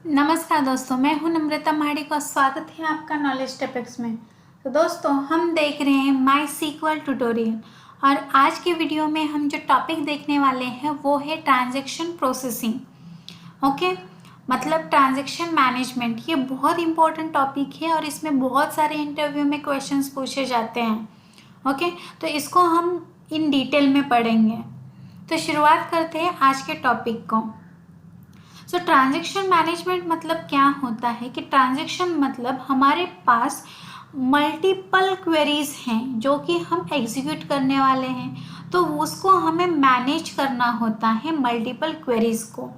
नमस्कार दोस्तों, मैं हूं नम्रता माड़ी का स्वागत है आपका नॉलेज टॉपिक्स में। तो दोस्तों, हम देख रहे हैं माई सीक्वल ट्यूटोरियल और आज के वीडियो में हम जो टॉपिक देखने वाले हैं वो है ट्रांजैक्शन प्रोसेसिंग। ओके, मतलब ट्रांजैक्शन मैनेजमेंट। ये बहुत इंपॉर्टेंट टॉपिक है और इसमें बहुत सारे इंटरव्यू में क्वेश्चंस पूछे जाते हैं। ओके, तो इसको हम इन डिटेल में पढ़ेंगे। तो शुरुआत करते हैं आज के टॉपिक को। सो ट्रांजैक्शन मैनेजमेंट मतलब क्या होता है कि ट्रांजैक्शन मतलब हमारे पास मल्टीपल क्वेरीज हैं जो कि हम एग्जीक्यूट करने वाले हैं, तो उसको हमें मैनेज करना होता है मल्टीपल क्वेरीज को।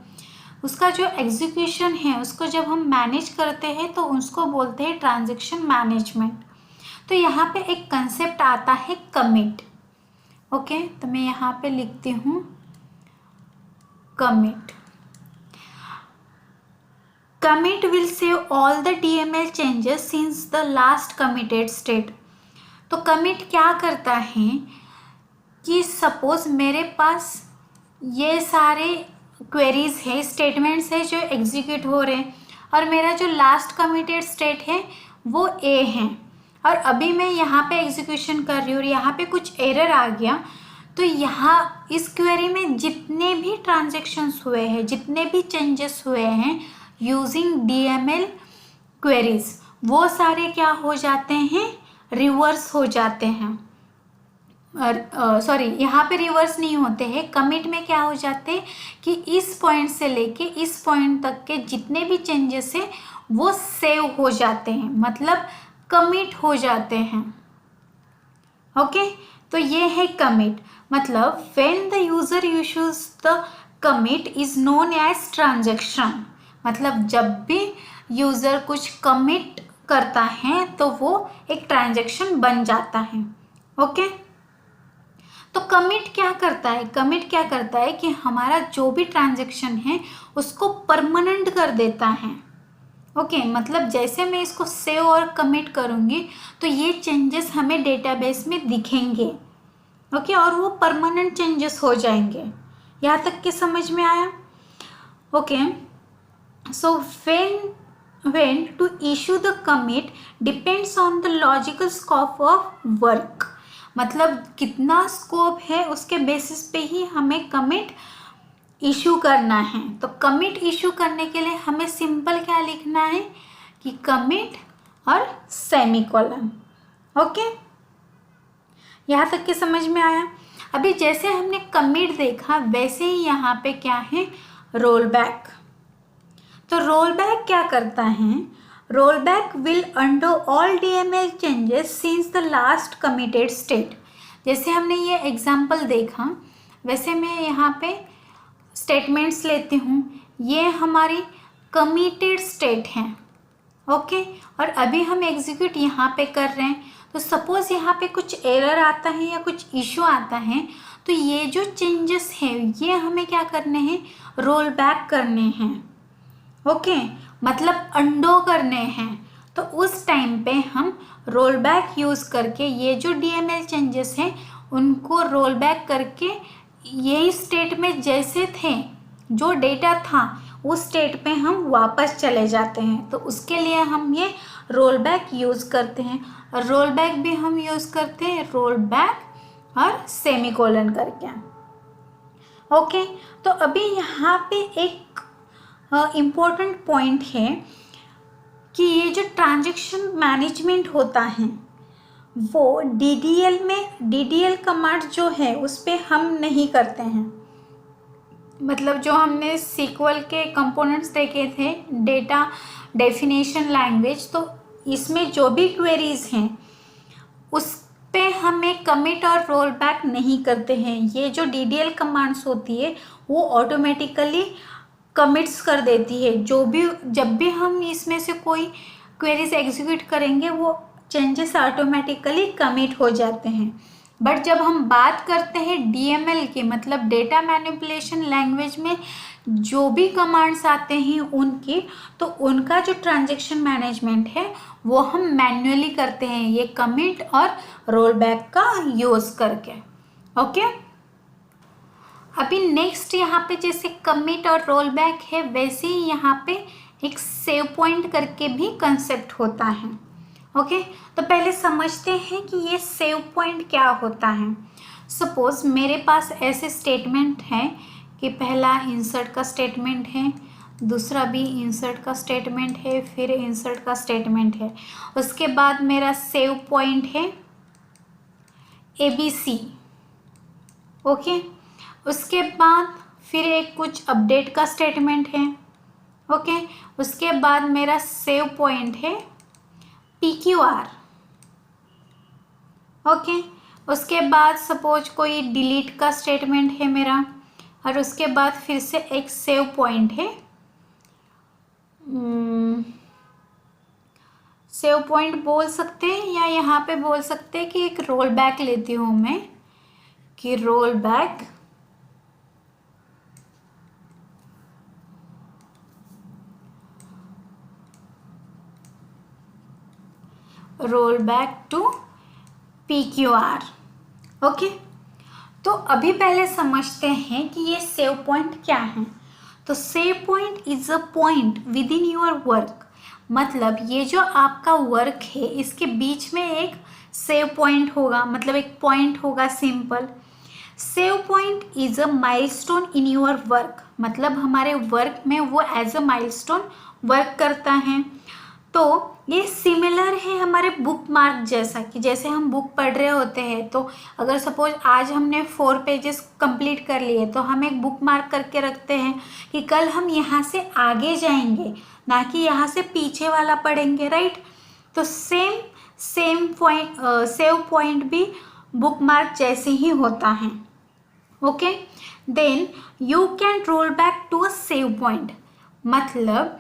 उसका जो एग्जीक्यूशन है उसको जब हम मैनेज करते हैं तो उसको बोलते हैं ट्रांजैक्शन मैनेजमेंट। तो यहाँ पे एक कंसेप्ट आता है कमिट। ओके, तो मैं यहाँ पे लिखती हूँ commit. Commit will save all the DML changes since the last committed state। तो commit क्या करता है कि सपोज मेरे पास ये सारे क्वेरीज है, स्टेटमेंट्स है जो एग्जीक्यूट हो रहे हैं और मेरा जो लास्ट कमिटेड स्टेट है वो A है और अभी मैं यहाँ पे एग्जीक्यूशन कर रही हूँ और यहाँ पे कुछ एरर आ गया। तो यहाँ इस क्वेरी में जितने भी ट्रांजेक्शन्स हुए हैं, जितने भी चेंजेस हुए हैं यूजिंग DML क्वेरीज, वो सारे क्या हो जाते हैं, रिवर्स हो जाते हैं। सॉरी, यहाँ पे रिवर्स नहीं होते हैं। कमिट में क्या हो जाते हैं कि इस पॉइंट से लेके इस पॉइंट तक के जितने भी चेंजेस हैं वो सेव हो जाते हैं, मतलब कमिट हो जाते हैं। ओके, तो ये है कमिट। मतलब when the user issues the commit is known as transaction. मतलब जब भी यूज़र कुछ कमिट करता है तो वो एक ट्रांजैक्शन बन जाता है। ओके, तो कमिट क्या करता है? कमिट क्या करता है कि हमारा जो भी ट्रांजैक्शन है उसको परमानेंट कर देता है। ओके, मतलब जैसे मैं इसको सेव और कमिट करूँगी तो ये चेंजेस हमें डेटाबेस में दिखेंगे। ओके, और वो परमानेंट चेंजेस हो जाएंगे। यहाँ तक के समझ में आया? Okay, so when to issue the commit depends on the logical scope of work। मतलब कितना स्कोप है उसके बेसिस पे ही हमें कमिट इशू करना है। तो कमिट इशू करने के लिए हमें सिंपल क्या लिखना है कि कमिट और सेमीकोलन। ओके, यहाँ तक के समझ में आया? अभी जैसे हमने कमिट देखा वैसे ही यहाँ पे क्या है, रोल बैक। तो रोल बैक क्या करता है? Roll back will undo all DML changes since the last committed state. जैसे हमने ये एग्जांपल देखा वैसे मैं यहाँ पे स्टेटमेंट्स लेती हूँ। ये हमारी कमिटेड स्टेट है। ओके, और अभी हम एग्जीक्यूट यहाँ पे कर रहे हैं। तो सपोज यहाँ पे कुछ एरर आता है या कुछ इशू आता है तो ये जो चेंजेस हैं ये हमें क्या करने हैं, रोल बैक करने हैं। ओके, मतलब अंडो करने हैं। तो उस टाइम पे हम रोल बैक यूज़ करके ये जो DML चेंजेस हैं उनको रोल बैक करके यही स्टेट में जैसे थे, जो डेटा था उस स्टेट पे हम वापस चले जाते हैं। तो उसके लिए हम ये रोल बैक यूज़ करते हैं और रोल बैक भी हम यूज़ करते हैं रोल बैक और सेमीकोलन करके। ओके, तो अभी यहाँ पे एक इम्पोर्टेंट पॉइंट है कि ये जो ट्रांजैक्शन मैनेजमेंट होता है वो DDL कमांड जो है उस पर हम नहीं करते हैं। मतलब जो हमने सीक्वल के कंपोनेंट्स देखे थे, डेटा डेफिनेशन लैंग्वेज, तो इसमें जो भी क्वेरीज हैं उस पे हमें कमिट और रोल बैक नहीं करते हैं। ये जो DDL कमांड्स होती है वो ऑटोमेटिकली कमिट्स कर देती है। जब भी हम इसमें से कोई क्वेरीज एग्जीक्यूट करेंगे वो चेंजेस ऑटोमेटिकली कमिट हो जाते हैं। बट जब हम बात करते हैं DML की, मतलब डेटा मैनिपुलेशन लैंग्वेज में जो भी कमांड्स आते हैं उनकी, तो उनका जो ट्रांजैक्शन मैनेजमेंट है वो हम मैन्युअली करते हैं, ये कमिट और रोल बैक का यूज़ करके। ओके, अभी नेक्स्ट यहाँ पे जैसे कमिट और रोल बैक है वैसे ही यहाँ पे एक सेव पॉइंट करके भी कंसेप्ट होता है। ओके, तो पहले समझते हैं कि ये सेव पॉइंट क्या होता है। सपोज मेरे पास ऐसे स्टेटमेंट है कि पहला इंसर्ट का स्टेटमेंट है, दूसरा भी इंसर्ट का स्टेटमेंट है, फिर इंसर्ट का स्टेटमेंट है। उसके बाद मेरा सेव पॉइंट है ABC। ओके, उसके बाद फिर एक कुछ अपडेट का स्टेटमेंट है। ओके, उसके बाद मेरा सेव पॉइंट है PQR। ओके, उसके बाद सपोज कोई डिलीट का स्टेटमेंट है मेरा, और उसके बाद फिर से एक सेव पॉइंट है, सेव पॉइंट बोल सकते हैं, या यहाँ पे बोल सकते हैं कि एक रोल बैक लेती हूँ मैं, कि roll back to PQR। Okay, तो अभी पहले समझते हैं कि ये सेव पॉइंट क्या है। तो save point is a point with in your work, मतलब ये जो आपका वर्क है इसके बीच में एक सेव पॉइंट होगा, मतलब एक पॉइंट होगा simple. Save point is a milestone in your work, मतलब हमारे वर्क में वो एज अ माइलस्टोन वर्क करता है। तो ये सिमिलर है हमारे बुक मार्क जैसा, कि जैसे हम बुक पढ़ रहे होते हैं, तो अगर सपोज आज हमने 4 पेजेस कंप्लीट कर लिए तो हम एक बुक मार्क करके रखते हैं कि कल हम यहाँ से आगे जाएंगे, ना कि यहाँ से पीछे वाला पढ़ेंगे, राइट। तो सेम पॉइंट सेव पॉइंट भी बुक मार्क जैसे ही होता है। Okay, then you can roll back to a save point, मतलब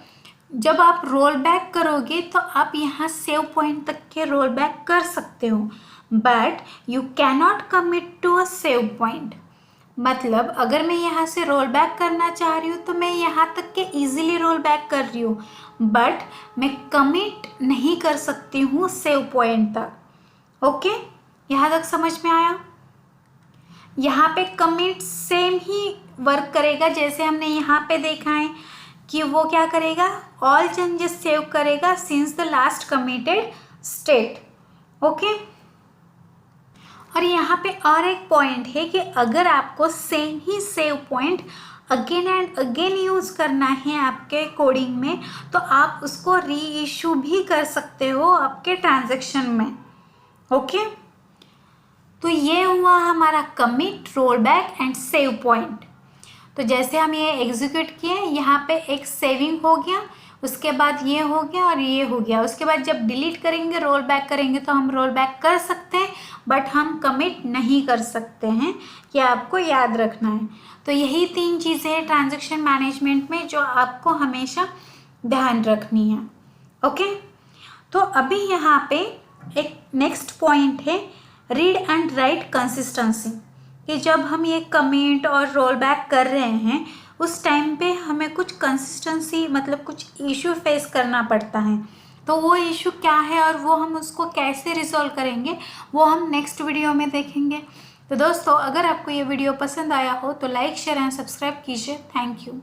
जब आप रोल बैक करोगे तो आप यहाँ सेव पॉइंट तक के रोल बैक कर सकते हो, but you cannot commit to a save point. मतलब अगर मैं यहाँ से रोल बैक करना चाह रही हूँ तो मैं यहाँ तक के इजीली रोल बैक कर रही हूँ, बट मैं कमिट नहीं कर सकती हूँ सेव पॉइंट तक। ओके, यहाँ तक समझ में आया। यहाँ पे कमिट सेम ही वर्क करेगा जैसे हमने यहाँ पे देखा है कि वो क्या करेगा, ऑल चेंजेस सेव करेगा since the last committed state. Okay, और यहाँ पे और एक पॉइंट है कि अगर आपको same he save point again and again use करना है आपके कोडिंग में, तो आप उसको री इशू भी कर सकते हो आपके ट्रांजैक्शन में। ओके, तो ये हुआ हमारा commit, roll back and save point. तो जैसे हम ये एग्जीक्यूट किए, यहाँ पे एक सेविंग हो गया, उसके बाद ये हो गया और ये हो गया। उसके बाद जब डिलीट करेंगे, रोल बैक करेंगे, तो हम रोल बैक कर सकते हैं, बट हम कमिट नहीं कर सकते हैं, ये आपको याद रखना है। तो यही 3 चीज़ें हैं ट्रांजैक्शन मैनेजमेंट में जो आपको हमेशा ध्यान रखनी है। ओके, तो अभी यहाँ पे एक नेक्स्ट पॉइंट है रीड एंड राइट कंसिस्टेंसी, कि जब हम ये कमिट और रोल बैक कर रहे हैं उस टाइम पे हमें कुछ कंसिस्टेंसी, मतलब कुछ इशू फेस करना पड़ता है। तो वो इशू क्या है और वो हम उसको कैसे रिजॉल्व करेंगे वो हम नेक्स्ट वीडियो में देखेंगे। तो दोस्तों, अगर आपको ये वीडियो पसंद आया हो तो लाइक, शेयर एंड सब्सक्राइब कीजिए। Thank you.